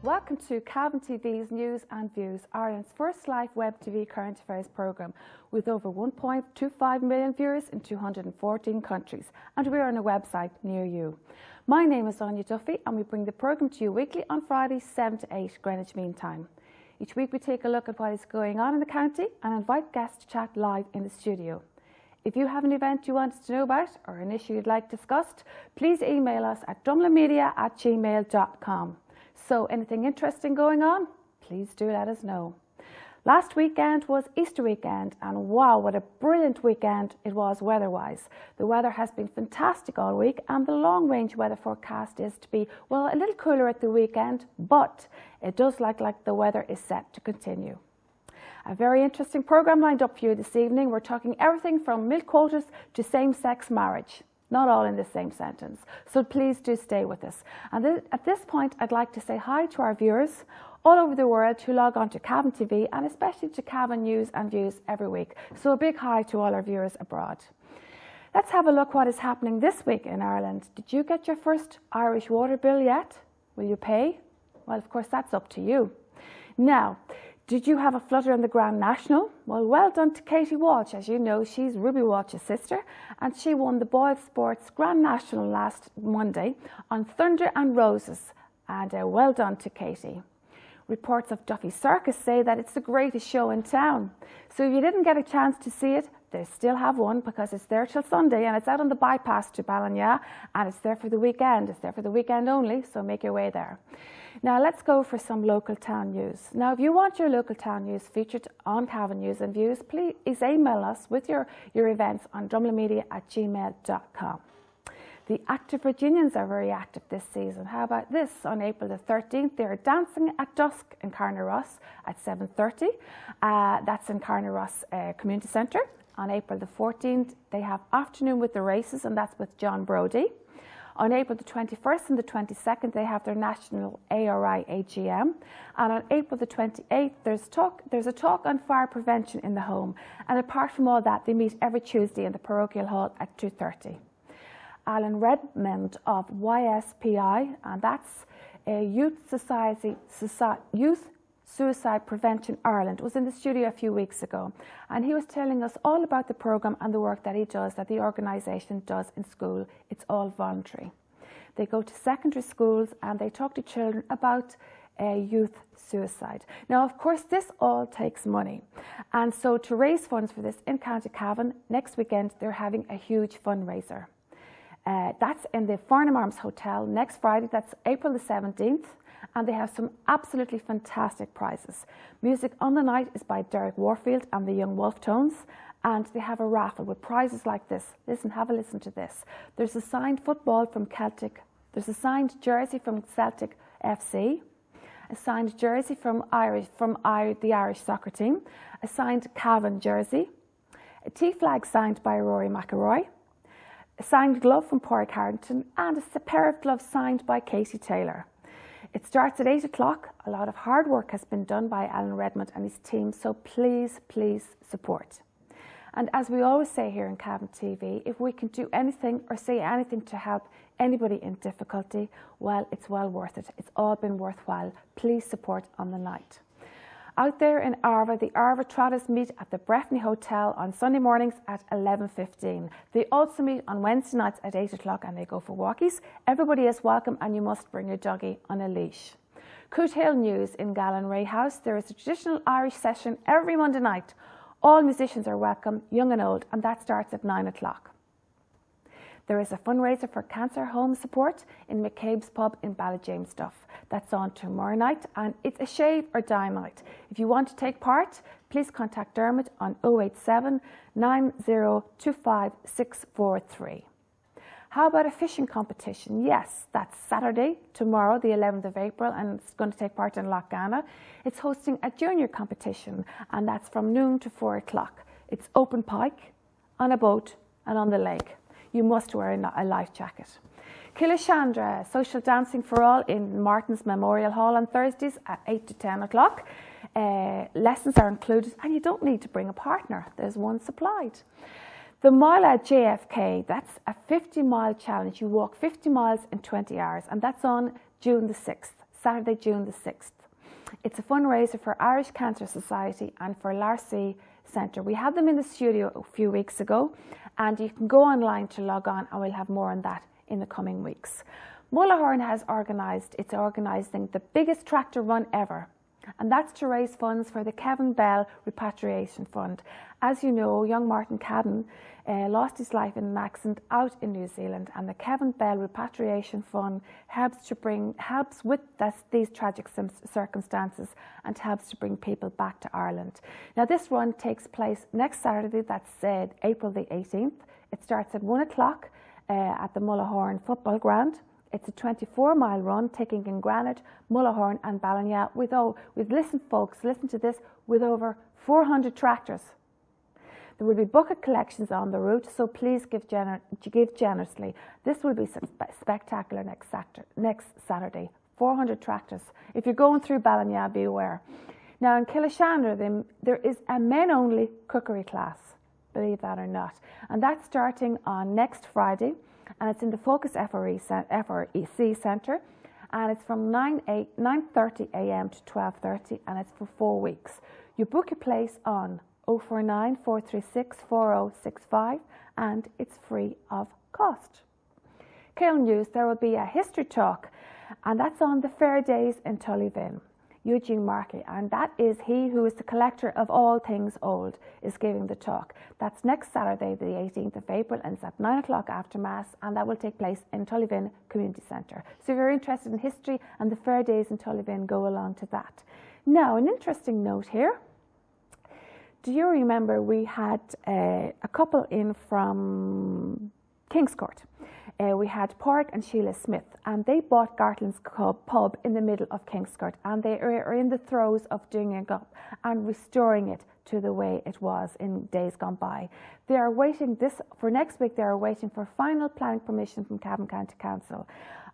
Welcome to Cavan TV's News and Views, Ireland's first live web TV current affairs programme with over 1.25 million viewers in 214 countries, and we're on a website near you. My name is Aine Duffy and we bring the programme to you weekly on Fridays 7 to 8 Greenwich Mean Time. Each week we take a look at what is going on in the county and invite guests to chat live in the studio. If you have an event you want us to know about or an issue you'd like discussed, please email us at drumlamedia@gmail.com. So anything interesting going on, please do let us know. Last weekend was Easter weekend, and wow, what a brilliant weekend it was weather-wise. The weather has been fantastic all week, and the long-range weather forecast is to be, well, a little cooler at the weekend, but it does look like the weather is set to continue. A very interesting programme lined up for you this evening. We're talking everything from milk quotas to same-sex marriage. Not all in the same sentence, so please do stay with us. And at this point, I'd like to say hi to our viewers all over the world who log on to Cavan TV and especially to Cavan News and Views every week. So a big hi to all our viewers abroad. Let's have a look what is happening this week in Ireland. Did you get your first Irish water bill yet? Will you pay? Well, of course, that's up to you. Now, did you have a flutter on the Grand National? Well done to Katie Walsh. As you know, she's Ruby Walsh's sister, and she won the Boys Sports Grand National last Monday on Thunder and Roses, and well done to Katie. Reports of Duffy Circus say that it's the greatest show in town. So if you didn't get a chance to see it, they still have one because it's there till Sunday and it's out on the bypass to Ballina and it's there for the weekend. It's there for the weekend only, so make your way there. Now let's go for some local town news. Now if you want your local town news featured on Cavan News and Views, please email us with your events on drumlamedia@gmail.com. The Active Virginians are very active this season. How about this? On April the 13th, they are dancing at dusk in Carnaross at 7:30. That's in Carnaross Community Centre. On April the 14th, they have afternoon with the races, and that's with John Brodie. On April the 21st and the 22nd, they have their national ARI AGM. And on April the 28th, there's a talk on fire prevention in the home. And apart from all that, they meet every Tuesday in the parochial hall at 2:30. Alan Redmond of YSPI, and that's Youth Suicide Prevention Ireland, was in the studio a few weeks ago, and he was telling us all about the programme and the work that he does, that the organisation does in school. It's all voluntary. They go to secondary schools and they talk to children about youth suicide. Now, of course, this all takes money, and so to raise funds for this in County Cavan, next weekend they're having a huge fundraiser. That's in the Farnham Arms Hotel next Friday, that's April the 17th, and they have some absolutely fantastic prizes. Music on the night is by Derek Warfield and the Young Wolf Tones, and they have a raffle with prizes like this. Listen, have a listen to this. There's a signed football from Celtic, there's a signed jersey from Celtic FC, a signed jersey from the Irish soccer team, a signed Cavan jersey, a tea flag signed by Rory McIlroy, a signed glove from Porrick Harrington, and a pair of gloves signed by Katie Taylor. It starts at 8 o'clock. A lot of hard work has been done by Alan Redmond and his team, so please support. And as we always say here in Cavan TV, if we can do anything or say anything to help anybody in difficulty, well, it's well worth it. It's all been worthwhile. Please support on the night. Out there in Arva, the Arva Trotters meet at the Breffni Hotel on Sunday mornings at 11:15. They also meet on Wednesday nights at 8 o'clock and they go for walkies. Everybody is welcome and you must bring your doggy on a leash. Coot Hill News in Gallenray House. There is a traditional Irish session every Monday night. All musicians are welcome, young and old, and that starts at 9 o'clock. There is a fundraiser for cancer home support in McCabe's Pub in Ballyjamestuff. That's on tomorrow night, and it's a shave or die night. If you want to take part, please contact Dermot on 087 9025 643. How about a fishing competition? Yes, that's Saturday, tomorrow, the 11th of April, and it's going to take part in Lochgana. It's hosting a junior competition, and that's from noon to 4 o'clock. It's open pike, on a boat, and on the lake. You must wear a life jacket. Killishandra, social dancing for all in Martin's Memorial Hall on Thursdays at 8 to 10 o'clock. Lessons are included and you don't need to bring a partner. There's one supplied. The Mile at JFK, that's a 50-mile challenge. You walk 50 miles in 20 hours, and that's on June the 6th, Saturday, June the 6th. It's a fundraiser for Irish Cancer Society and for Larcy Centre. We had them in the studio a few weeks ago, and you can go online to log on, and we'll have more on that in the coming weeks. Mullahoran has organising the biggest tractor run ever, and that's to raise funds for the Cavan Repatriation Fund. As you know, young Martin Cavan lost his life in an accident out in New Zealand, and the Cavan Repatriation Fund helps with these tragic circumstances and helps to bring people back to Ireland. Now, this run takes place next Saturday, that's April the 18th. It starts at 1 o'clock at the Mullahoran football ground. It's a 24-mile run taking in Granite, Mullahoran and Ballina listen to this, with over 400 tractors. There will be bucket collections on the route, so please give generously. This will be spectacular next Saturday. 400 tractors. If you're going through Ballina, be aware. Now in Killashandra, there is a men-only cookery class, believe that or not. And that's starting on next Friday, and it's in the Focus FREC Centre, and it's from 9:30 a.m. to 12:30, and it's for 4 weeks. You book your place on 049 436 4065, and it's free of cost. Kale News, there will be a history talk, and that's on the Fair Days in Tullivin. Eugene Markey, and that is he who is the collector of all things old, is giving the talk. That's next Saturday, the 18th of April, and it's at 9 o'clock after Mass, and that will take place in Tullivin Community Centre. So if you're interested in history and the Fair Days in Tullivin, go along to that. Now, an interesting note here. Do you remember we had a couple in from Kingscourt? We had Porrick and Sheila Smith, and they bought Gartland's pub in the middle of Kingscourt, and they are in the throes of doing it up and restoring it to the way it was in days gone by. They are waiting for next week. They are waiting for final planning permission from Cavan County Council.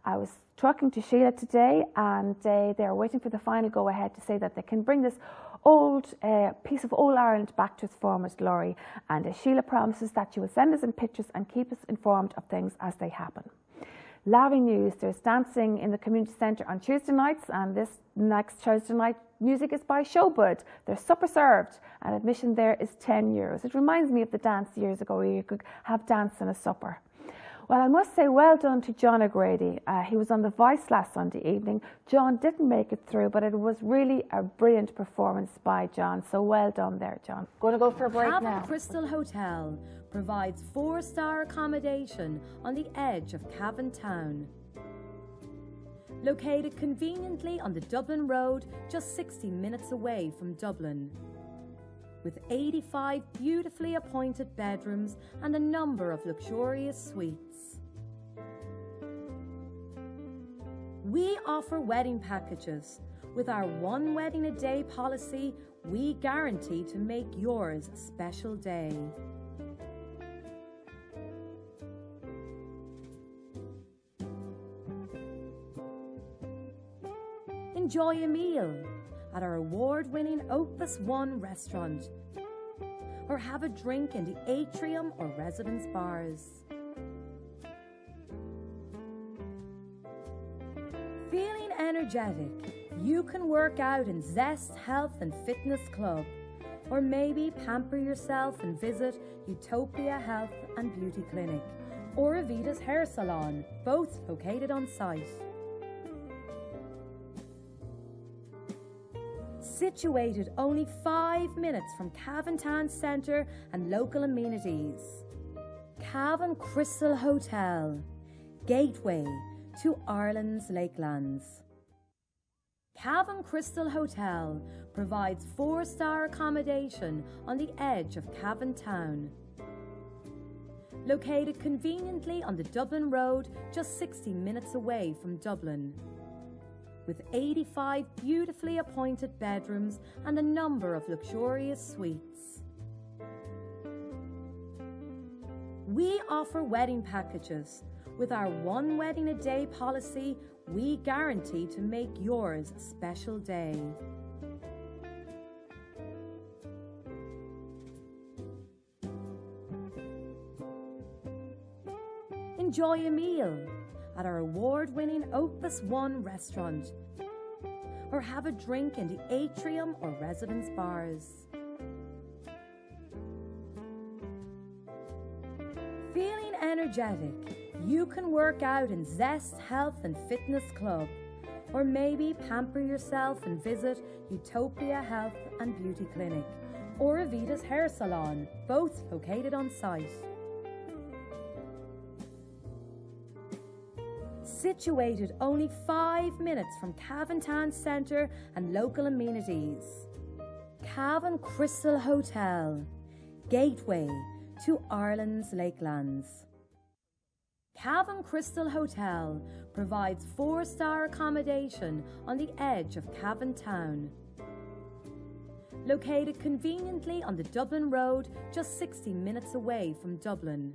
I was talking to Sheila today, and they are waiting for the final go-ahead to say that they can bring this old piece of old Ireland back to its former glory. And Sheila promises that she will send us in pictures and keep us informed of things as they happen. Laving news, there's dancing in the community centre on Tuesday nights, and this next Tuesday night music is by Showbud. There's supper served, and admission there is €10. It reminds me of the dance years ago where you could have dance and a supper. Well, I must say well done to John O'Grady. He was on The Voice last Sunday evening. John didn't make it through, but it was really a brilliant performance by John. So well done there, John. Going to go for a break now. Cavan Crystal Hotel provides 4-star accommodation on the edge of Cavan town. Located conveniently on the Dublin Road, just 60 minutes away from Dublin. With 85 beautifully appointed bedrooms and a number of luxurious suites. We offer wedding packages. With our one wedding a day policy, we guarantee to make yours a special day. Enjoy a meal at our award-winning Opus One restaurant, or have a drink in the atrium or residence bars. Feeling energetic, you can work out in Zest Health and Fitness Club, or maybe pamper yourself and visit Utopia Health and Beauty Clinic, or Avita's Hair Salon, both located on site. Situated only 5 minutes from Cavan Town Centre and local amenities. Cavan Crystal Hotel, gateway to Ireland's Lakelands. Cavan Crystal Hotel provides 4-star accommodation on the edge of Cavan Town. Located conveniently on the Dublin Road, just 60 minutes away from Dublin. With 85 beautifully appointed bedrooms and a number of luxurious suites. We offer wedding packages. With our one wedding a day policy, we guarantee to make yours a special day. Enjoy a meal at our award-winning Opus One restaurant, or have a drink in the atrium or residence bars. Feeling energetic? You can work out in Zest Health and Fitness Club, or maybe pamper yourself and visit Utopia Health and Beauty Clinic, or Avita's Hair Salon, both located on site. Situated only 5 minutes from Cavan Town Centre and local amenities. Cavan Crystal Hotel, gateway to Ireland's Lakelands. Cavan Crystal Hotel provides 4-star accommodation on the edge of Cavan Town. Located conveniently on the Dublin Road, just 60 minutes away from Dublin.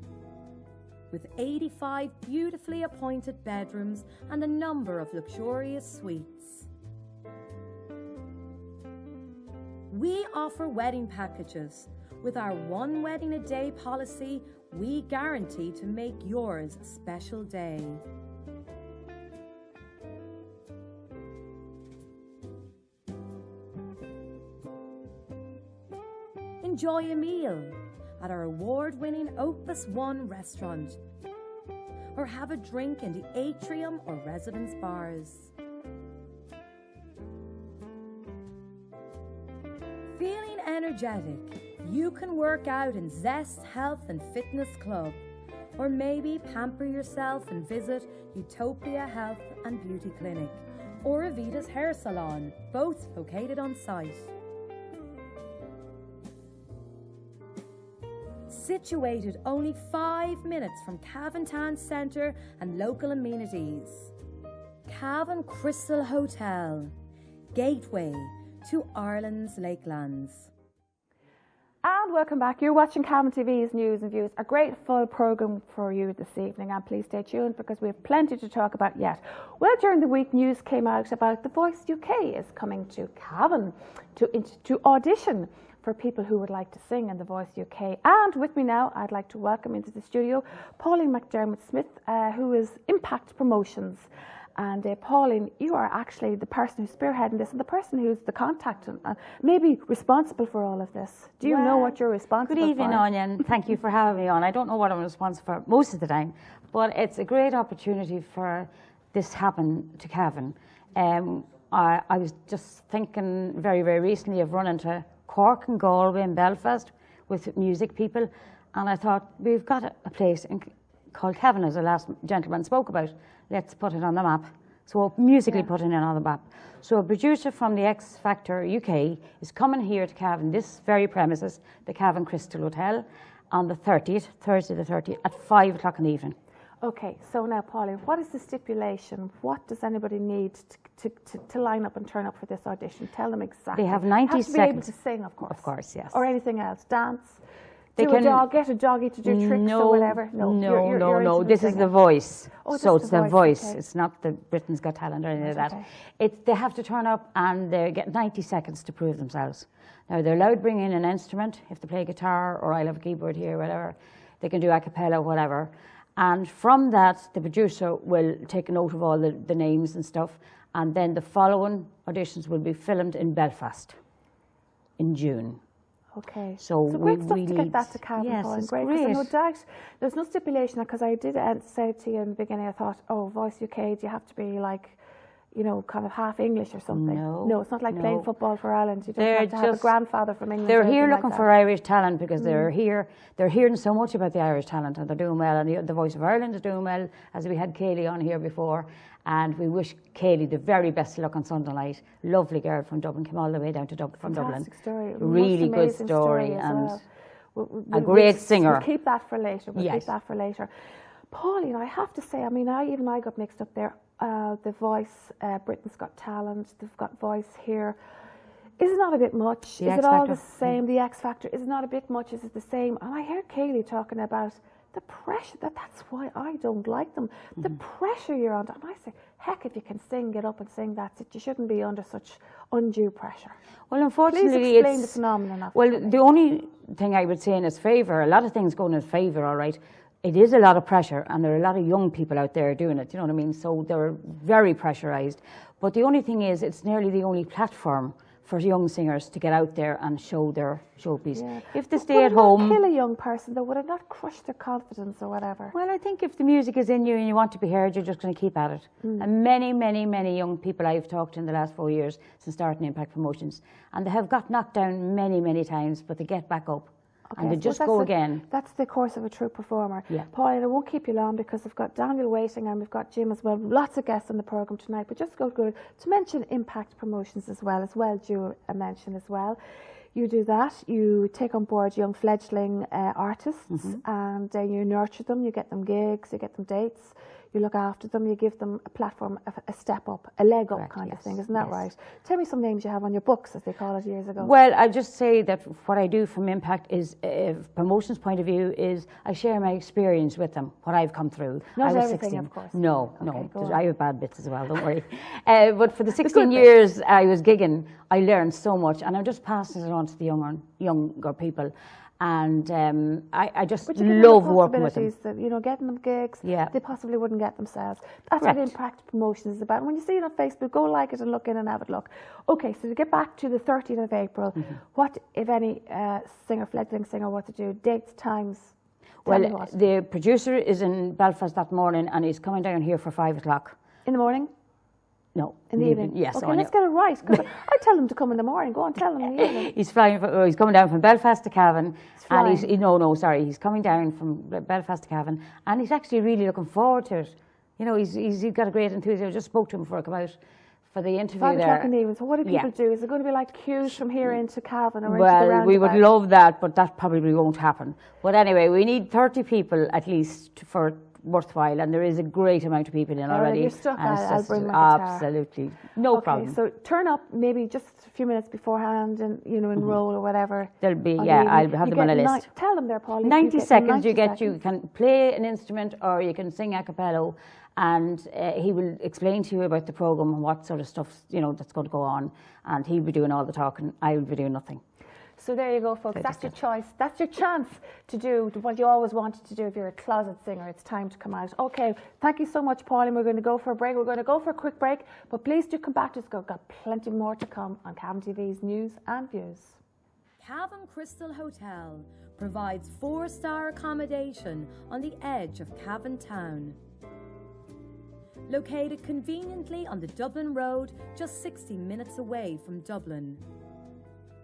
With 85 beautifully appointed bedrooms and a number of luxurious suites. We offer wedding packages. With our one wedding a day policy, we guarantee to make yours a special day. Enjoy a meal at our award-winning Opus One restaurant, or have a drink in the atrium or residence bars. Feeling energetic? You can work out in Zest Health and Fitness Club, or maybe pamper yourself and visit Utopia Health and Beauty Clinic, or Avita's Hair Salon, both located on site. Situated only 5 minutes from Cavan Town Centre and local amenities. Cavan Crystal Hotel, gateway to Ireland's Lakelands. And welcome back. You're watching Cavan TV's News and Views, a great full programme for you this evening, and please stay tuned because we have plenty to talk about yet. Well, during the week, news came out about The Voice UK is coming to Cavan to audition for people who would like to sing in The Voice UK. And with me now, I'd like to welcome into the studio Pauline McDermott-Smith, who is Impact Promotions. And Pauline, you are actually the person who's spearheading this and the person who's the contact and maybe responsible for all of this. Do you know what you're responsible for? Good evening, Aine, and thank you for having me on. I don't know what I'm responsible for most of the time, but it's a great opportunity for this to happen to Cavan. I was just thinking very, very recently of running to Cork and Galway and Belfast with music people, and I thought, we've got a place called Cavan, as the last gentleman spoke about. Let's put it on the map. So musically putting it on the map. So a producer from the X Factor UK is coming here to Cavan, this very premises, the Cavan Crystal Hotel, on the 30th, Thursday the 30th, at 5 o'clock in the evening. Okay, so now, Pauline, what is the stipulation? What does anybody need to line up and turn up for this audition? Tell them exactly. They have 90 seconds. Have to be able to sing, of course. Of course, yes. Or anything else. Dance. They Get a doggy to do tricks or whatever. No. This is The Voice. Oh, so it's The Voice. Okay. It's not the Britain's Got Talent or anything like that. They have to turn up and they get 90 seconds to prove themselves. Now, they're allowed to bring in an instrument. If they play guitar or I'll have a keyboard here, whatever. They can do a cappella, whatever. And from that, the producer will take a note of all the names and stuff. And then the following auditions will be filmed in Belfast in June. Okay, so great stuff to get that to Cavan. Yes, it's great. No doubt there's no stipulation, because I did say to you in the beginning, I thought, oh, Voice UK, do you have to be like, kind of half English or something? No, it's not like playing football for Ireland. You don't have to have a grandfather from England. They're here looking for Irish talent because they're here. They're hearing so much about the Irish talent and they're doing well. And the Voice of Ireland is doing well, as we had Kaylee on here before. And we wish Kaylee the very best of luck on Sunday night. Lovely girl from Dublin, came all the way down to from Dublin. Story. Really good story and a great singer. We'll keep that for later. Keep that for later. Pauline, I have to say, I mean, I got mixed up there. The Voice, Britain's Got Talent, they've got Voice here. Is it not a bit much? Is it all the same? The X Factor, is it not a bit much? Is it the same? And I hear Kaylee talking about the pressure, that's why I don't like them. The pressure you're under. And I say, heck, if you can sing, get up and sing, that's it. You shouldn't be under such undue pressure. Well, unfortunately, please explain the phenomenon. Well, the only thing I would say in his favour, a lot of things go in his favour, all right. It is a lot of pressure, and there are a lot of young people out there doing it, you know what I mean? So they're very pressurised. But the only thing is, it's nearly the only platform for young singers to get out there and show their showpiece. Yeah. If they stay at home... Would it not kill a young person though? Would it not crush their confidence or whatever? Well, I think if the music is in you and you want to be heard, you're just going to keep at it. And many, many, many young people I've talked to in the last 4 years since starting Impact Promotions, and they have got knocked down many, many times, but they get back up. Okay, And they just go again. That's the course of a true performer. Yeah. Pauline, I won't keep you long because we've got Daniel waiting and we've got Jim as well. Lots of guests on the programme tonight, but just go good to mention Impact Promotions as well due a mention as well. You do that, you take on board young fledgling artists and you nurture them, you get them gigs, you get them dates, you look after them, you give them a platform, a step up, a leg up kind of thing, isn't that right? Tell me some names you have on your books, as they call it years ago. Well, I just say that what I do from Impact is, promotions point of view, is I share my experience with them, what I've come through. Not I was everything, 16. of course. No, Okay, no. I have bad bits as well, don't worry. But for the 16 good years I was gigging, I learned so much, and I'm just passing it on to the younger people. And I just love working with them. That, you know, getting them gigs they possibly wouldn't get themselves. That's Correct. what Impact Promotions is about. And when you see it on Facebook, go like it and look in and have a look. Okay, so to get back to the 13th of April, what, if any, fledgling singer, what to do? Dates, times? Well, the producer is in Belfast that morning, and he's coming down here for 5 o'clock. In the morning? No. In the evening? Yes. Okay, let's get it right. Because I tell them to come in the morning. Go on, tell them in the evening. He's coming down from Belfast to Cavan. flying. And he's coming down from Belfast to Cavan, and he's actually really looking forward to it. You know, he's got a great enthusiasm. I just spoke to him before I come out for the interview 5 there. o'clock in the evening. So what do people do? Is it going to be like queues from here into Cavan or into the Well, roundabout? we would love that, but that probably won't happen. But anyway, we need 30 people at least for worthwhile, and there is a great amount of people in already. You're stuck. And I'll bring my guitar. Absolutely, no problem. So turn up maybe just a few minutes beforehand, and enroll or whatever. There'll be I'll have them on a list. Tell them there, Paul. 90 seconds. You can play an instrument or you can sing a cappella, and he will explain to you about the programme and what sort of stuff that's going to go on, and he'll be doing all the talking. I will be doing nothing. So there you go, folks. That's your choice. That's your chance to do what you always wanted to do if you're a closet singer. It's time to come out. Okay, thank you so much, Pauline. We're going to go for a break. We're going to go for a quick break, but please do come back to us. We've got plenty more to come on Cavan TV's News and Views. Cavan Crystal Hotel provides 4-star accommodation on the edge of Cavan town. Located conveniently on the Dublin Road, just 60 minutes away from Dublin.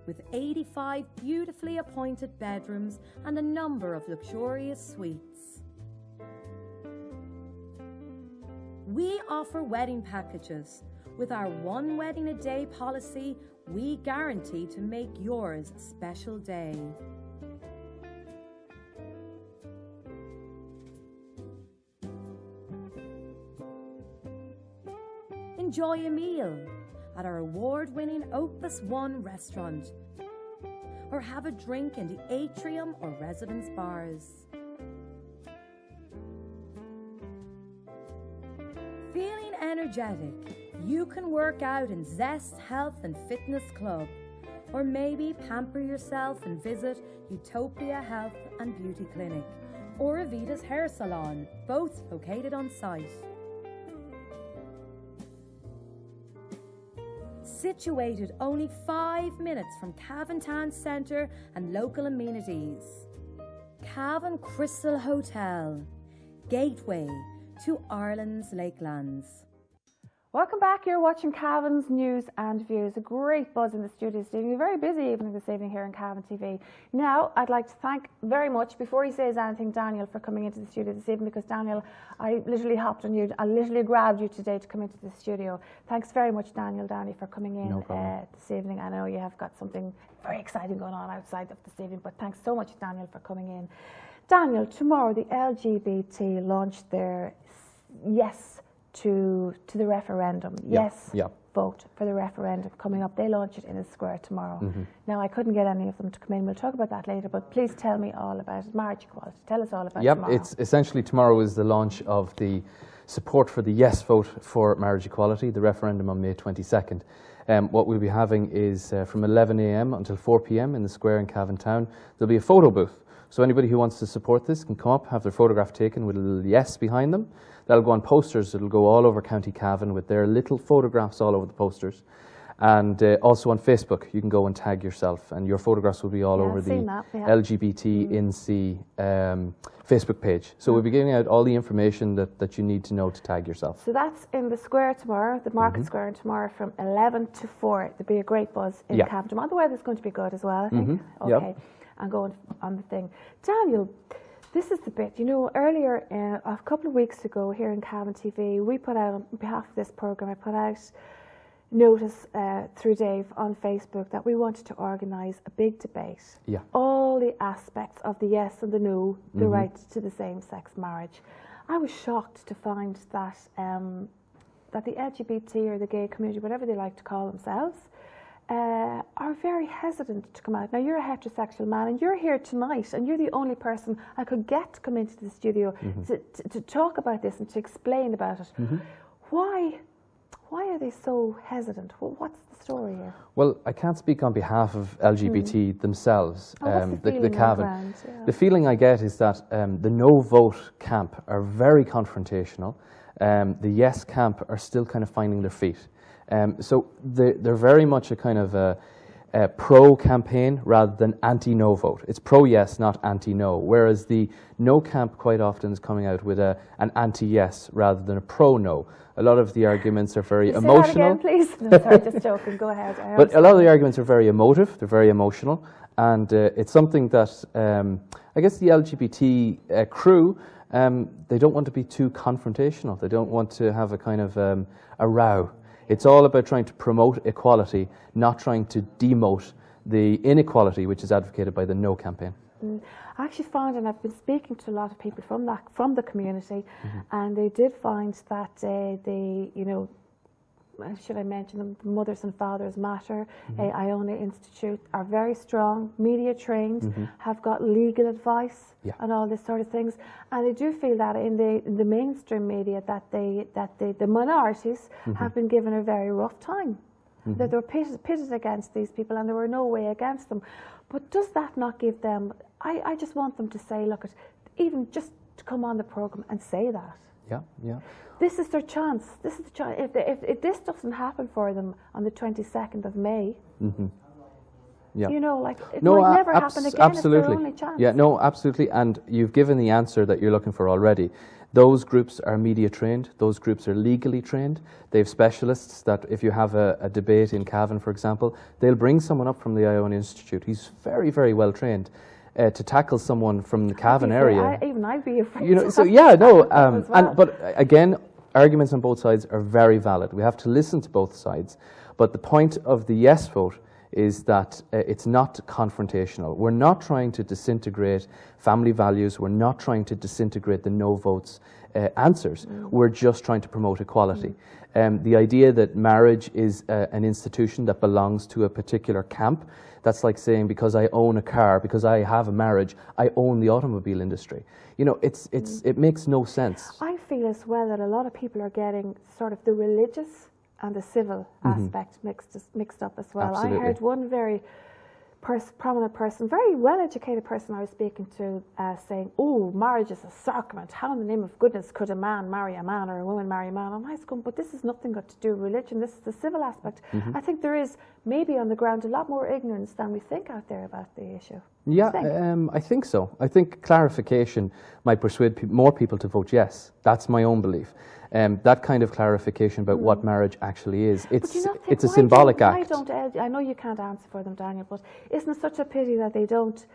With 85 beautifully appointed bedrooms and a number of luxurious suites. We offer wedding packages. With our 1 wedding a day policy, we guarantee to make yours a special day. Enjoy a meal at our award-winning Opus One restaurant, or have a drink in the atrium or residence bars. Feeling energetic, you can work out in Zest Health and Fitness Club, or maybe pamper yourself and visit Utopia Health and Beauty Clinic, or Avita's Hair Salon, both located on site. Situated only 5 minutes from Cavan Town Centre and local amenities. Cavan Crystal Hotel, gateway to Ireland's Lakelands. Welcome back. You're watching Cavan's News and Views. A great buzz in the studio this evening. A very busy evening this evening here on Cavan TV. Now, I'd like to thank very much, before he says anything, Daniel, for coming into the studio this evening, because Daniel, I literally hopped on you. I literally grabbed you today to come into the studio. Thanks very much, Daniel Downey, for coming in this evening. I know you have got something very exciting going on outside of this evening, but thanks so much, Daniel, for coming in. Daniel, tomorrow the LGBT launched their yes to the referendum. Vote for the referendum coming up. They launch it in a square tomorrow. Now, I couldn't get any of them to come in. We'll talk about that later, but please tell me all about it. Marriage equality. Tell us all about tomorrow. It's essentially tomorrow is the launch of the support for the yes vote for marriage equality, the referendum on May 22nd. What we'll be having is from 11 a.m. until 4 p.m. in the square in Cavan Town. There'll be a photo booth. So anybody who wants to support this can come up, have their photograph taken with a little yes behind them. That'll go on posters. It'll go all over County Cavan with their little photographs all over the posters. And also on Facebook, you can go and tag yourself, and your photographs will be all over the LGBT INC Facebook page. So we'll be giving out all the information that you need to know to tag yourself. So that's in the square tomorrow, the Market Square tomorrow from 11 to 4. There'll be a great buzz in Cavan tomorrow. The weather's going to be good as well, I think. Okay, and going on the thing. Daniel, this is the bit, you know, earlier, a couple of weeks ago here in Cavan TV, we put out, on behalf of this programme, I put out notice through Dave on Facebook that we wanted to organise a big debate. Yeah. All the aspects of the yes and the no, the right to the same-sex marriage. I was shocked to find that that the LGBT or the gay community, whatever they like to call themselves, are very hesitant to come out. Now, you're a heterosexual man and you're here tonight and you're the only person I could get to come into the studio to talk about this and to explain about it. Why are they so hesitant? Well, what's the story here? Well, I can't speak on behalf of LGBT themselves, the Cavan. The feeling I get is that the no vote camp are very confrontational. The yes camp are still kind of finding their feet. So they're very much a kind of a pro-campaign rather than anti-no vote. It's pro-yes, not anti-no, whereas the no camp quite often is coming out with an anti-yes rather than a pro-no. A lot of the arguments are very emotional. Say that again, please. No, sorry, just joking. Go ahead. But a lot of the arguments are very emotive. They're very emotional, and it's something that I guess the LGBT crew they don't want to be too confrontational. They don't want to have a kind of a row. It's all about trying to promote equality, not trying to demote the inequality which is advocated by the no campaign. I actually found, and I've been speaking to a lot of people from the community, and they did find that the you know, should I mention them, the Mothers and Fathers Matter, Aine Institute are very strong, media trained, have got legal advice and all this sort of things, and they do feel that in the mainstream media that the minorities have been given a very rough time, that they're pitted against these people, and there were no way against them. But does that not give them? I just want them to say, look, even just to come on the programme and say that. Yeah. This is their chance. This is the chance. If this doesn't happen for them on the 22nd of May, you know, like it might never happen again. Absolutely. It's their only chance. Yeah, no, absolutely. And you've given the answer that you're looking for already. Those groups are media trained. Those groups are legally trained. They have specialists that if you have a debate in Cavan, for example, they'll bring someone up from the Aine Institute. He's very, very well trained. To tackle someone from the Cavan area. Even I'd be afraid. You know, so yeah, no, but again, arguments on both sides are very valid. We have to listen to both sides. But the point of the yes vote is that it's not confrontational. We're not trying to disintegrate family values. We're not trying to disintegrate the no votes answers. We're just trying to promote equality. The idea that marriage is an institution that belongs to a particular camp, that's like saying because I own a car, because I have a marriage, I own the automobile industry. You know, it makes no sense. I feel as well that a lot of people are getting sort of the religious and the civil aspect mixed up as well. Absolutely. I heard one very prominent person, very well-educated person I was speaking to, saying, oh, marriage is a sacrament. How in the name of goodness could a man marry a man or a woman marry a man? And I was going, but this has nothing got to do with religion. This is the civil aspect. I think there is maybe on the ground a lot more ignorance than we think out there about the issue. Yeah, I think so. I think clarification might persuade more people to vote yes. That's my own belief. That kind of clarification about what marriage actually is, it's a symbolic act. I know you can't answer for them, Daniel, but isn't it such a pity that they don't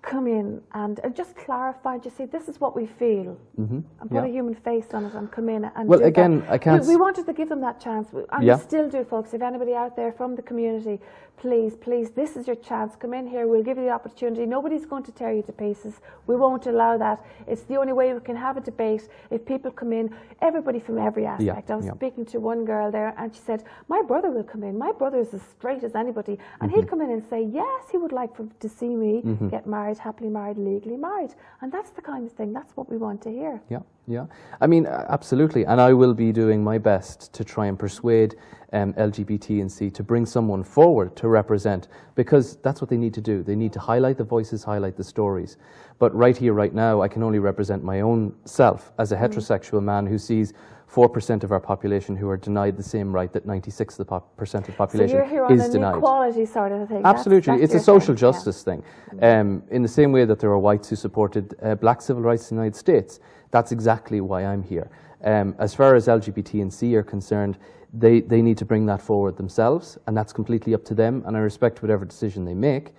come in and just clarify, just say this is what we feel, and put a human face on it and come in and well, do again, that. I can't... We wanted to give them that chance, and we still do, folks. If anybody out there from the community, please, this is your chance. Come in here, we'll give you the opportunity. Nobody's going to tear you to pieces. We won't allow that. It's the only way we can have a debate. If people come in, everybody from every aspect. I was speaking to one girl there, and she said, my brother will come in. My brother is as straight as anybody, and he'd come in and say, yes, he would like to see me get married. married, happily married, legally married. And that's the kind of thing, that's what we want to hear. Yeah, yeah. I mean, absolutely. And I will be doing my best to try and persuade LGBT and C to bring someone forward to represent, because that's what they need to do. They need to highlight the voices, highlight the stories. But right here, right now, I can only represent my own self as a heterosexual man who sees 4% of our population who are denied the same right that 96% of the population so you're here is on denied. An equality sort of thing. Absolutely, that's it's a social justice thing. In the same way that there are whites who supported black civil rights in the United States, that's exactly why I'm here. As far as LGBT and C are concerned, they need to bring that forward themselves, and that's completely up to them, and I respect whatever decision they make.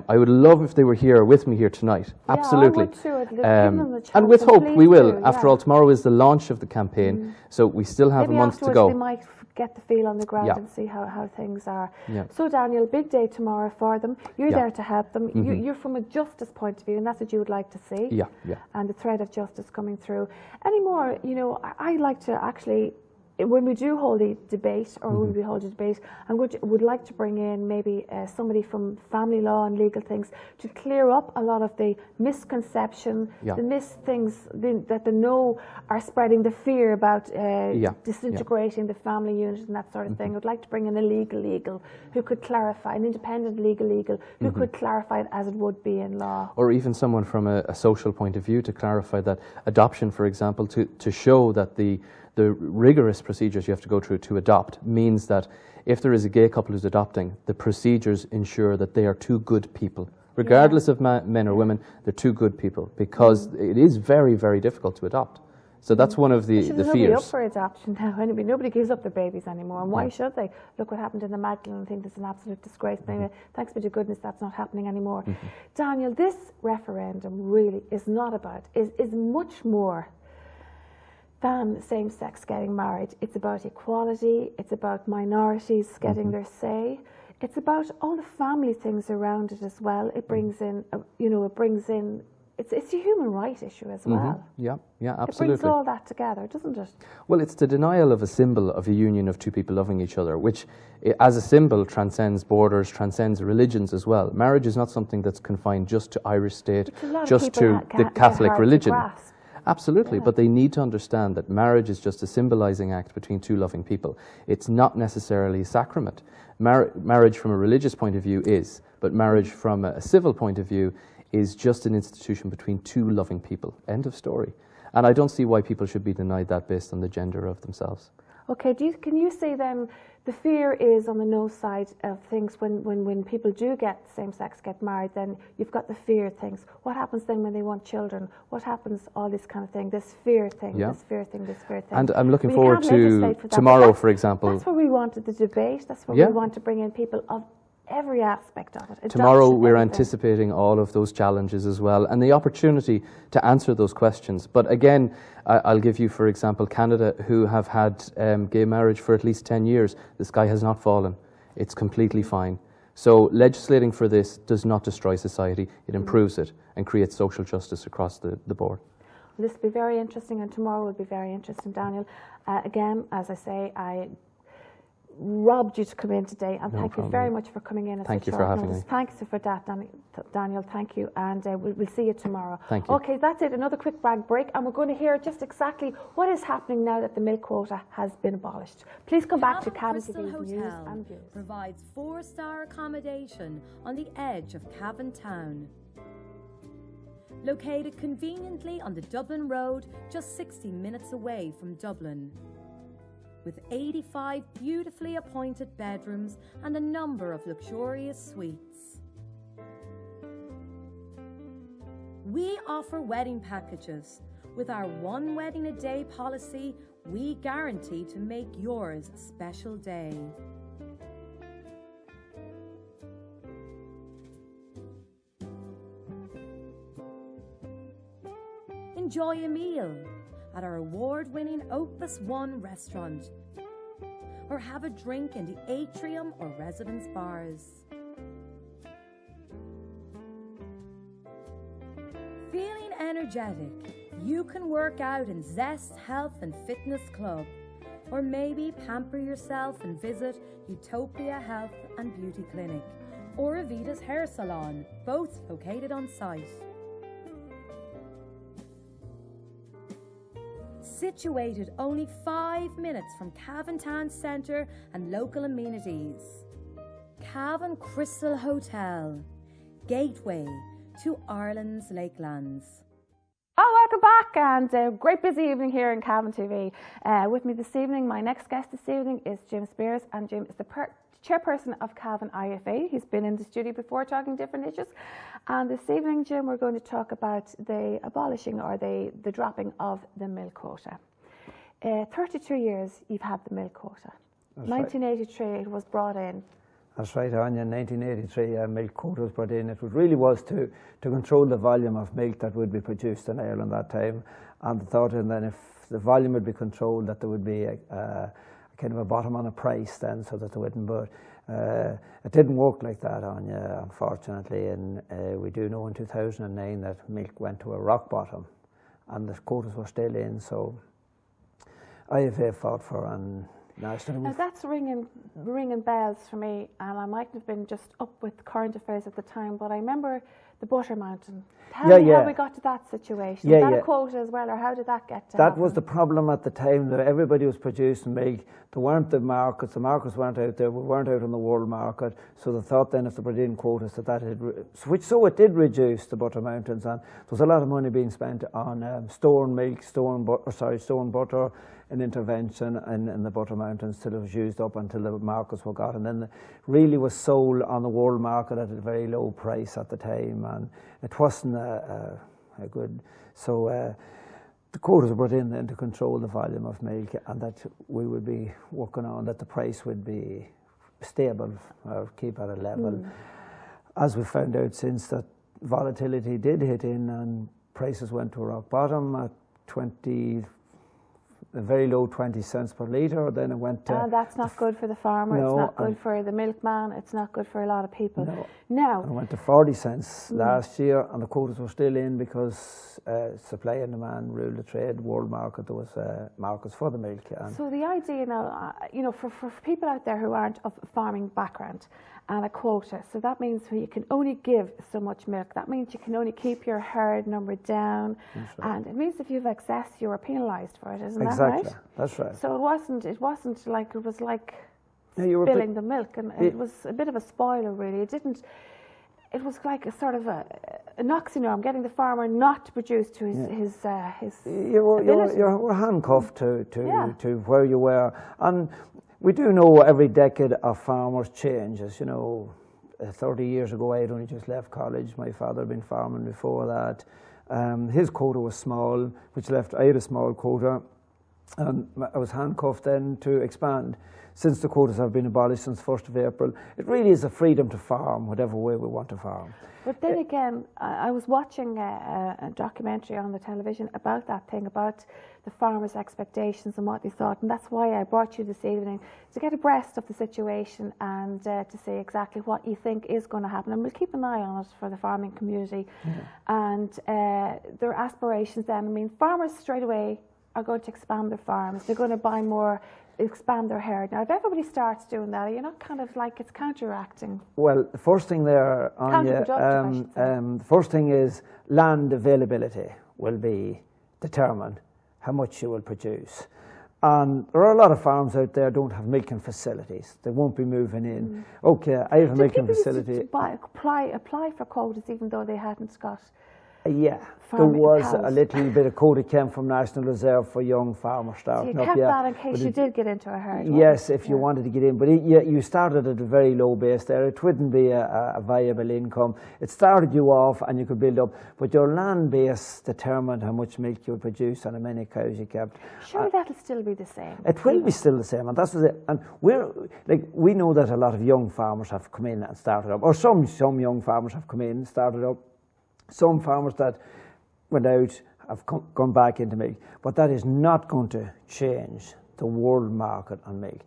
I would love if they were here with me here tonight. Absolutely. Yeah, I would too. Give them the chance, and with hope, we will. do, After all, tomorrow is the launch of the campaign, so we still have Maybe a month to afterwards go. they might get the feel on the ground Yeah. and see how things are. Yeah. So Daniel, big day tomorrow for them. You're Yeah. there to help them. You're from a justice point of view, and that's what you would like to see. Yeah, yeah. And the thread of justice coming through. Any more, I like to actually, when we do hold a debate, or when we hold a debate, I would like to bring in maybe somebody from family law and legal things to clear up a lot of the misconception, Yeah. the things that they know are spreading the fear about disintegrating the family unit and that sort of thing. I'd like to bring in a legal who could clarify, an independent legal who could clarify it as it would be in law. Or even someone from a social point of view to clarify that adoption, for example, to show that the rigorous procedures you have to go through to adopt means that if there is a gay couple who's adopting, the procedures ensure that they are two good people. Regardless of men or women, they're two good people, because it is very, very difficult to adopt. So that's one of the There's nobody up fears. for adoption now. Anyway, nobody gives up their babies anymore, and why should they? Look what happened in the Magdalene thing. It's an absolute disgrace. But anyway, thanks be to goodness that's not happening anymore. Daniel, this referendum really is not about, is much more than same-sex getting married. It's about equality, it's about minorities getting their say, it's about all the family things around it as well. It brings in, it's a human right issue as well. Yeah, yeah, It absolutely. brings all that together, doesn't it? Well, it's the denial of a symbol of a union of two people loving each other, which as a symbol transcends borders, transcends religions as well. Marriage is not something that's confined just to Irish state, Which a lot of just people to the get Catholic hard to religion. grasp. Absolutely, but they need to understand that marriage is just a symbolizing act between two loving people. It's not necessarily a sacrament. Marriage from a religious point of view is, but marriage from a civil point of view is just an institution between two loving people. End of story. And I don't see why people should be denied that based on the gender of themselves. Okay, can you say then the fear is on the no side of things when people do get same-sex get married, then you've got the fear things. What happens then when they want children? What happens, all this kind of thing, this fear thing, this fear thing, this fear thing. And I'm looking We forward can't to legislate for that, tomorrow, but for example. That's where we wanted the debate, that's where Yeah. we want to bring in people of every aspect of it. Tomorrow Adoption, we're everything. anticipating all of those challenges as well, and the opportunity to answer those questions. But again, I'll give you, for example, Canada, who have had gay marriage for at least 10 years. The sky has not fallen. It's completely fine. So legislating for this does not destroy society. It improves it and creates social justice across the board. This will be very interesting, and tomorrow will be very interesting, Daniel. Again, as I say, I robbed you to come in today, and thank you very much for coming in. Thank you for having me. Thanks for that, Daniel. Thank you, and we'll see you tomorrow. Thank you. Okay, that's it. Another quick break, and we're going to hear just exactly what is happening now that the milk quota has been abolished. Please come back to Cavan Crystal TV's News Hotel and Views. provides 4-star accommodation on the edge of Cavan town. Located conveniently on the Dublin Road, just 60 minutes away from Dublin. With 85 beautifully appointed bedrooms and a number of luxurious suites. We offer wedding packages. With our one wedding a day policy, we guarantee to make yours a special day. Enjoy a meal at our award-winning Opus One restaurant, or have a drink in the atrium or residence bars. Feeling energetic? You can work out in Zest Health and Fitness Club, or maybe pamper yourself and visit Utopia Health and Beauty Clinic. or Avita's Hair Salon, both located on site. Situated only 5 minutes from Cavan Town Centre and local amenities. Cavan Crystal Hotel, gateway to Ireland's Lakelands. Oh, welcome back, and a great busy evening here in Cavan TV. With me this evening, my next guest this evening is Jim Spears, and Jim is the chairperson of Cavan IFA. He's been in the studio before talking different issues, and this evening, Jim, we're going to talk about the abolishing or the dropping of the milk quota. 32 years you've had the milk quota. That's 1983 it was brought in. That's right, Aine. In 1983, milk quota was brought in. It really was to control the volume of milk that would be produced in Ireland that time. And the thought, and then if the volume would be controlled, that there would be a kind of a bottom on a price then, so that there wouldn't. But it didn't work like that, Aine, unfortunately. And we do know in 2009 that milk went to a rock bottom, and the quotas were still in. So IFA fought for and. Now that's ringing bells for me, and I mightn't have been just up with current affairs at the time, but I remember the Butter Mountain. Tell me how we got to that situation. Was that a quota as well, or how did that get to That happen? was the problem at the time, that everybody was producing milk. There weren't the markets weren't out there, we weren't out on the world market, so they thought then if they brought in quotas that so it did reduce the Butter Mountains, and there was a lot of money being spent on storing milk, storing butter, an intervention in the Butter Mountains till it was used up until the markets were got, and then really was sold on the world market at a very low price at the time, and it wasn't a good. So the quotas were brought in then to control the volume of milk, and that we would be working on that the price would be stable or keep at a level. As we found out since, that volatility did hit in and prices went to a rock bottom at a very low 20 cents per litre, then it went to... that's not good for the farmer, it's not good for the milkman, it's not good for a lot of people. No. It went to 40 cents last year, and the quotas were still in because supply and demand ruled the trade, world market, there was markets for the milk. So the idea now, for people out there who aren't of a farming background, and a quota, so that means you can only give so much milk. That means you can only keep your herd number down, and it means if you have excess, you are penalised for it, isn't that right? Exactly, that's right. So it wasn't like spilling the milk, and it was a bit of a spoiler, really. It was like a sort of an oxymoron, getting the farmer not to produce to his you were handcuffed to where you were, and we do know every decade of farmers changes. 30 years ago I had only just left college. My father had been farming before that. His quota was small, which left I had a small quota, and I was handcuffed then to expand. Since the quotas have been abolished since 1st of April, it really is a freedom to farm whatever way we want to farm. But then again, I was watching a documentary on the television about that thing, about the farmers' expectations and what they thought, and that's why I brought you this evening, to get abreast of the situation and to see exactly what you think is going to happen. And we'll keep an eye on it for the farming community. And their aspirations then, I mean, farmers straight away are going to expand their farms, they're going to buy more, expand their herd. Now, if everybody starts doing that, you're not kind of like it's counteracting? Well, the first thing there, Anya, the first thing is land availability will be determined how much you will produce. And there are a lot of farms out there don't have milking facilities. They won't be moving in. Okay, I have a milking facility. Apply for quotas even though they hadn't got... there was a little bit of quota came from National Reserve for young farmers starting up. So you kept that in case you did get into a herd? Yes, if you wanted to get in. But you started at a very low base there. It wouldn't be a viable income. It started you off and you could build up. But your land base determined how much milk you would produce and how many cows you kept. Sure, that'll still be the same. It will be still the same. And that's what it. And we know that a lot of young farmers have come in and started up. Or some young farmers have come in and started up. Some farmers that went out have gone back into milk, but that is not going to change the world market on milk.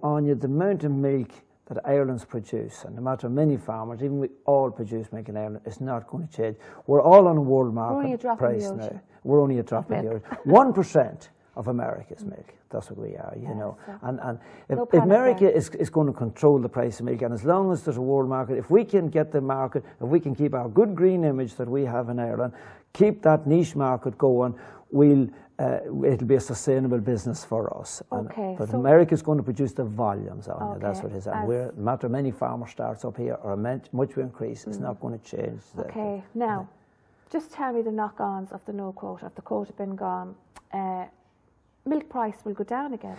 Anya, the amount of milk that Ireland's produce, and no matter many farmers, even we all produce milk in Ireland, is not going to change. We're all on a world market price now. We're only a drop in the ocean. 1% of America's milk. That's what we are, you know. And if No panic America is going to control the price of milk, and as long as there's a world market, if we can get the market, if we can keep our good green image that we have in Ireland, keep that niche market going, it'll be a sustainable business for us. Okay. But America's going to produce the volumes on it. That's Okay. what it is. And no matter many farmer starts up here or much we increase, it's not going to change. Okay. Now, just tell me the knock-ons of the no quota, of the quota being gone. Milk price will go down again.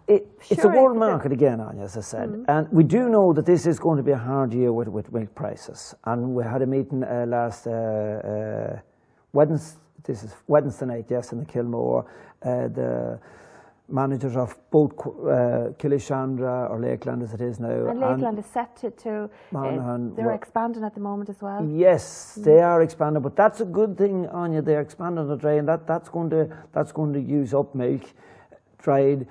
It's a world market again, Anya, as I said. And we do know that this is going to be a hard year with milk prices. And we had a meeting last Wednesday. This is Wednesday night, yes, in the Kilmore. The managers of both Killishandra or Lakeland as it is now. And Lakeland is set to they're expanding at the moment as well. Yes, they are expanding, but that's a good thing, Anya. They're expanding the dry, and that's going to use up milk dried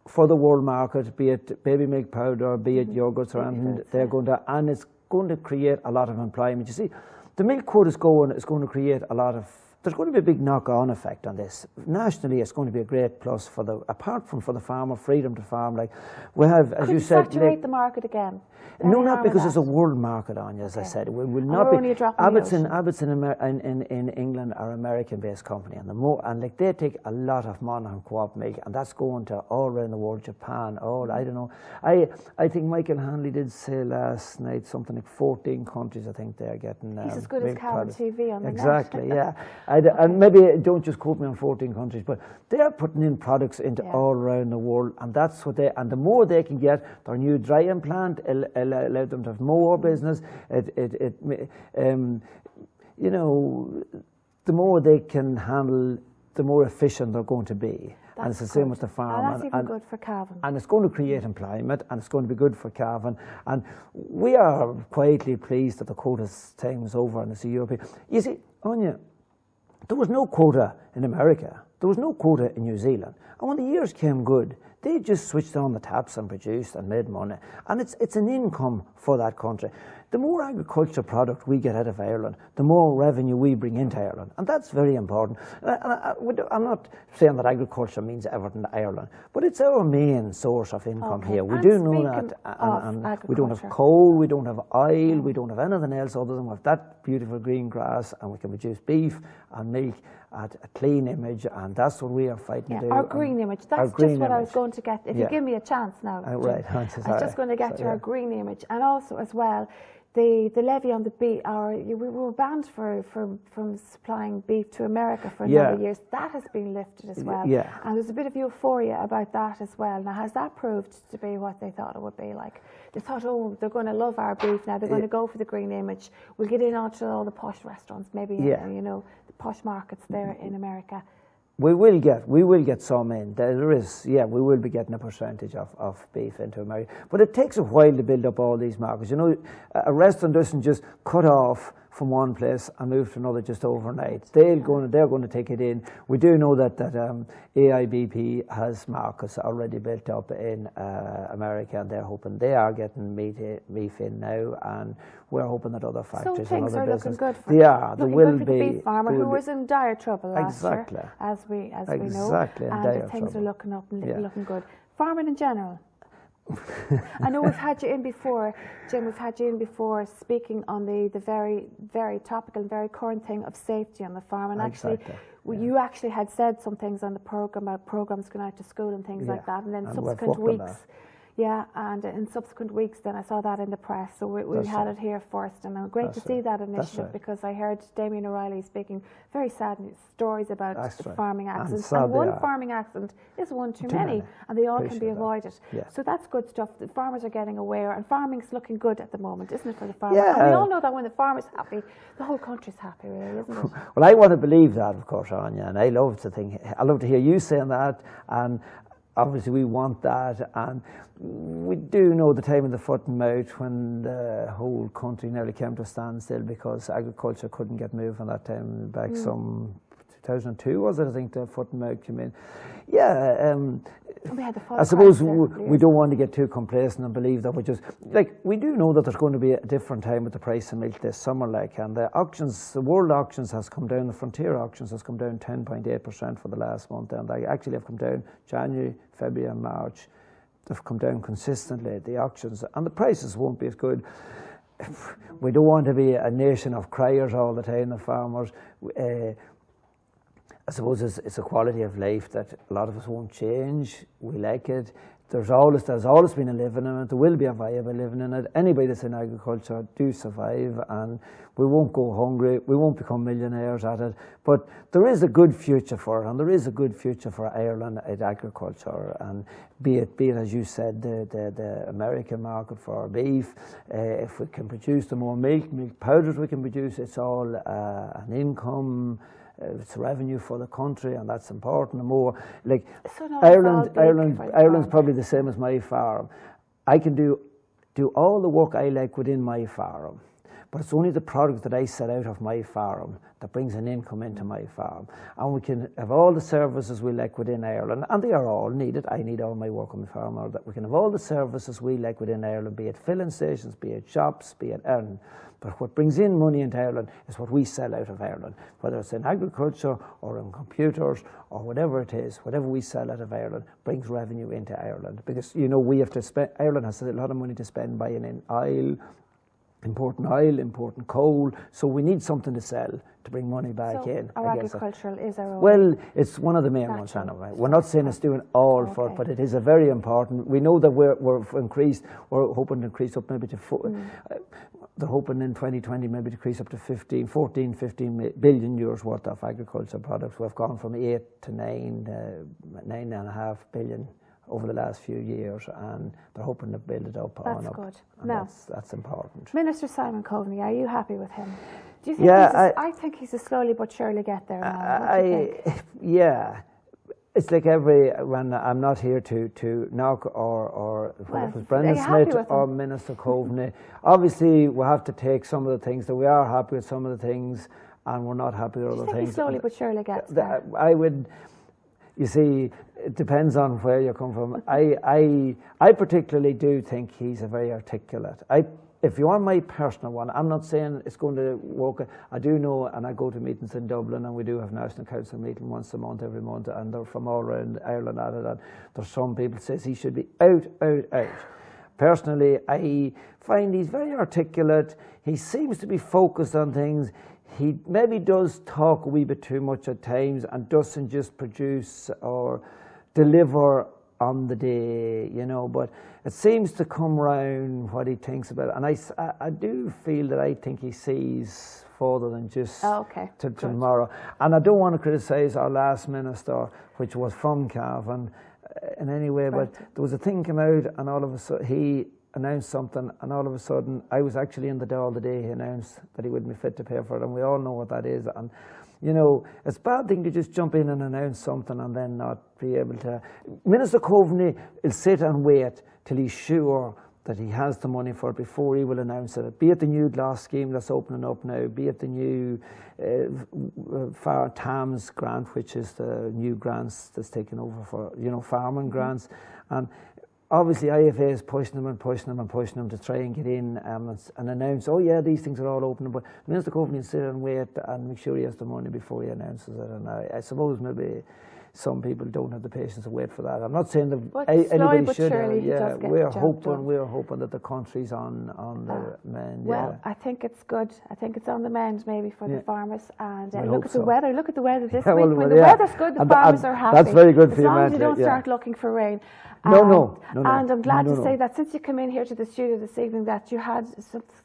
for the world market, be it baby milk powder, be it yogurts or anything. They're going to, and it's going to create a lot of employment. You see, the milk quota is going to create a lot of. There's going to be a big knock-on effect on this. Nationally, it's going to be a great plus apart from for the farmer, freedom to farm. Like we have, as you said, saturate the market again. No, not because it's a world market, Anya. As I said, we will not be. Abbott's in England are American-based company, and like they take a lot of mono co-op milk, and that's going to all around the world, Japan. I don't know. I think Michael Hanley did say last night something like 14 countries. I think they're getting. He's as good as Cavan TV on the exactly, yeah. And maybe don't just quote me on 14 countries, but they are putting in products into all around the world, and that's what and the more they can get, their new drying plant allow them to have more business. You know, the more they can handle, the more efficient they're going to be. And it's the same with the farm. And that's even good for Cavan. And it's going to create employment, and it's going to be good for Cavan. And we are quietly pleased that the quota time is over, and it's a European. You see, Anya, there was no quota in America. There was no quota in New Zealand. And when the years came good, they just switched on the taps and produced and made money. And it's an income for that country. The more agricultural product we get out of Ireland, the more revenue we bring into Ireland. And that's very important. I'm not saying that agriculture means everything to Ireland, but it's our main source of income here. We do know that. And we don't have coal, we don't have oil, we don't have anything else other than we have that beautiful green grass, and we can produce beef and milk at a clean image, and that's what we are fighting to do. Our green image. That's just what I was going to get. If you give me a chance now. Right. I was just going to get to our green image. And also as well, the levy on the beef, we were banned from supplying beef to America for a number of years. That has been lifted as well. Yeah. And there's a bit of euphoria about that as well. Now, has that proved to be what they thought it would be like? They thought, oh, they're going to love our beef now. They're going to go for the green image. We'll get in onto all the posh restaurants, maybe, you know, the posh markets there in America. We will get some in. There is, we will be getting a percentage of beef into America. But it takes a while to build up all these markets. You know, a restaurant doesn't just cut off from one place and move to another just overnight. They're going to take it in. We do know that AIBP has markets already built up in America, and they're hoping they are getting beef in now, and we're hoping that other factories and other businesses. Looking good for they are. There will be the beef farmer who was in dire trouble last year, as we know, and things are looking up and looking good. Farming in general. I know we've had you in before, Jim. We've had you in before speaking on the very, very topical and very current thing of safety on the farm. And actually, you actually had said some things on the program about programs going out to school and things like that. And then subsequent weeks, and in subsequent weeks, then I saw that in the press. So we had it here first, and great to see that initiative because I heard Damien O'Reilly speaking very sad stories about farming accidents. And one farming accident is one too many, and they all can be avoided. So that's good stuff. The farmers are getting aware, and farming's looking good at the moment, isn't it, for the farmers? And we all know that when the farmer's happy, the whole country's happy, really, isn't it? Well, I want to believe that, of course, Anya, and I love to hear you saying that, and obviously we want that, and we do know the time of the foot and mouth when the whole country nearly came to a standstill because agriculture couldn't get moving that time back some 2002 was it, I think the foot and mouth came in. We had the full I suppose crisis we don't want to get too complacent and believe that we just, like, we do know that there's going to be a different time with the price of milk this summer, like, and the auctions, the world auctions has come down, the frontier auctions has come down 10.8% for the last month, and they actually have come down January, February and March. They've come down consistently, the auctions, and the prices won't be as good. We don't want to be a nation of criers all the time, the farmers. I suppose it's a quality of life that a lot of us won't change. We like it. There's always been a living in it. There will be a viable living in it. Anybody that's in agriculture do survive, and we won't go hungry. We won't become millionaires at it. But there is a good future for it, and there is a good future for Ireland at agriculture. And be it as you said, the American market for beef. If we can produce the more milk powders we can produce, it's all an income. It's revenue for the country, and that's important. The more, like, So Ireland's probably the same as my farm. I can do all the work I like within my farm, but it's only the product that I set out of my farm that brings an income into my farm. And we can have all the services we like within Ireland, and they are all needed. I need all my work on my farm. Or that we can have all the services we like within Ireland, be it filling stations, be it shops, be it earning. But what brings in money into Ireland is what we sell out of Ireland, whether it's in agriculture or in computers or whatever it is. Whatever we sell out of Ireland brings revenue into Ireland, because we have to spend. Ireland has a lot of money to spend buying in oil, importing coal. So we need something to sell to bring money back in. Our agricultural is our own. Well, it's one of the main ones anyway. We're not saying it's doing all for it, but it is a very important. We know that we're hoping to increase up maybe to they're hoping in 2020 maybe to increase up to 15 billion euros worth of agricultural products. We've gone from 8 to 9.5 billion over the last few years, and they're hoping to build it up. That's good. Now, that's important. Minister Simon Coveney, are you happy with him? Do you think I think he's a slowly but surely get there now. What do you think? Yeah. It's like when I'm not here to knock or whether it was Brendan Smith or Minister Coveney. Obviously, we have to take some of the things that we are happy with, some of the things, and we're not happy with other things. He slowly but surely gets there. I would. You see, it depends on where you come from. I particularly do think he's a very articulate. If you want my personal one, I'm not saying it's going to work. I do know, and I go to meetings in Dublin, and we do have National Council meeting once a month, every month, and they're from all around Ireland at it, and there's some people says he should be out. Personally, I find he's very articulate. He seems to be focused on things. He maybe does talk a wee bit too much at times and doesn't just produce or deliver on the day, but it seems to come round what he thinks about it. And I do feel that I think he sees further than just to tomorrow. And I don't want to criticise our last minister, which was from Cavan, in any way, but there was a thing came out, and all of a sudden he announced something, and all of a sudden I was actually in the Dáil the day he announced that he wouldn't be fit to pay for it, and we all know what that is. And it's a bad thing to just jump in and announce something and then not be able to. Minister Coveney will sit and wait till he's sure that he has the money for it before he will announce it. Be it the new GLAS scheme that's opening up now, be it the new TAMS grant, which is the new grants that's taken over for farming grants. And obviously, IFA is pushing them to try and get in and announce, these things are all open. But Minister Coveney will sit and wait and make sure he has the money before he announces it. And I suppose maybe some people don't have the patience to wait for that. I'm not saying that anybody should. We're hoping that the country's on the mend. Well, I think it's good. I think it's on the mend maybe for the farmers. And look at the weather. Look at the weather this week. When the weather's good, the farmers are happy. That's very good for you, as long as you don't start looking for rain. No. And I'm glad to say that since you came in here to the studio this evening, that you had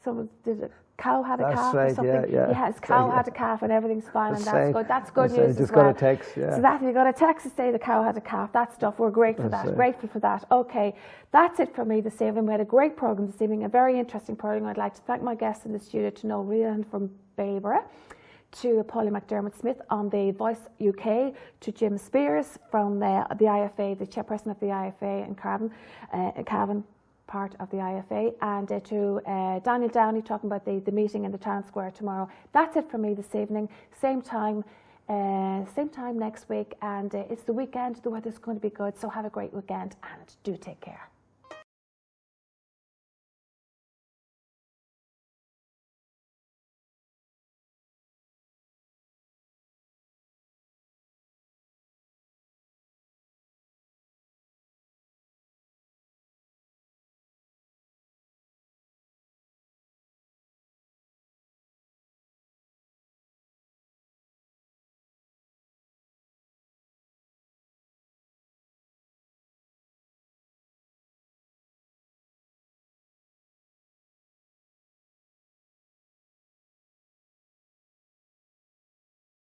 someone did a cow had a calf or something. His cow had a calf and everything's fine, and that's good. That's good news as well. Just got a text. So that you got a text to say the cow had a calf. That stuff. We're grateful for that. Okay, that's it for me this evening. We had a great program this evening, a very interesting program. I'd like to thank my guests in the studio, to Noel Rehan from Ballyborough, to Pauline McDermott-Smith on the Voice UK, to Jim Spears from the IFA, the chairperson of the IFA in Cavan, part of the IFA, and to Daniel Downey talking about the meeting in the town square tomorrow. That's it for me this evening. Same time same time next week, and it's the weekend. The weather's going to be good, so have a great weekend and do take care.